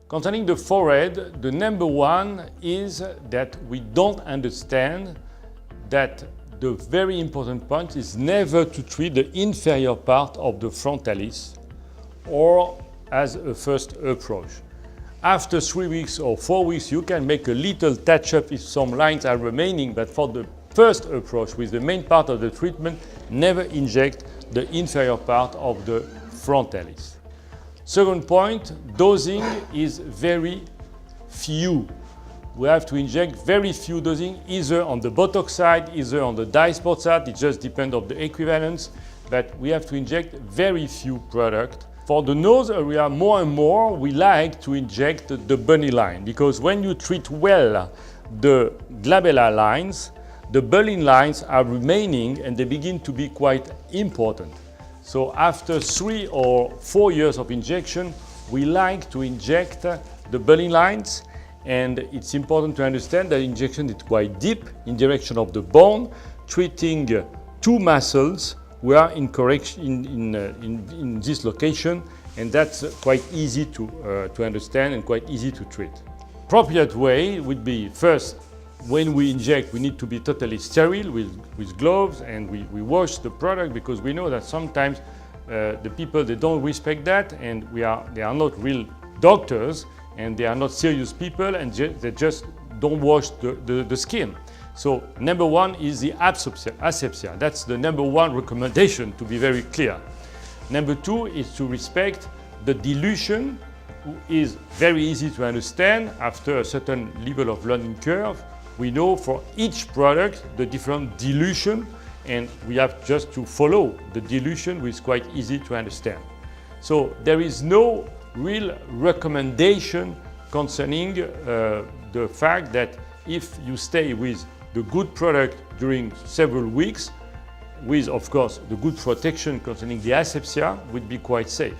Concerning the forehead, the number one is that we don't understand that the very important point is never to treat the inferior part of the frontalis or as a first approach. After 3 weeks or 4 weeks, you can make a little touch-up if some lines are remaining, but for the first approach with the main part of the treatment, never inject the inferior part of the frontalis. Second point, dosing is very few. We have to inject very few dosing, either on the Botox side, either on the Dysport side. It just depends on the equivalence, but we have to inject very few product. For the nose area, more and more, we like to inject the bunny line, because when you treat well the glabellar lines, the bunny lines are remaining and they begin to be quite important. So after 3 or 4 years of injection, we like to inject the bunny lines, and it's important to understand that injection is quite deep in direction of the bone, treating 2 muscles. We are in correction in this location, and that's quite easy to understand and quite easy to treat. Appropriate way would be, first, when we inject, we need to be totally sterile with gloves, and we wash the product, because we know that sometimes the people, they don't respect that, and they are not real doctors, and they are not serious people, and they just don't wash the skin. So number one is the asepsia. That's the number one recommendation, to be very clear. Number two is to respect the dilution, is very easy to understand after a certain level of learning curve. We know for each product the different dilution, and we have just to follow the dilution, which is quite easy to understand. So there is no real recommendation concerning the fact that if you stay with the good product during several weeks, with of course the good protection concerning the asepsia, would be quite safe.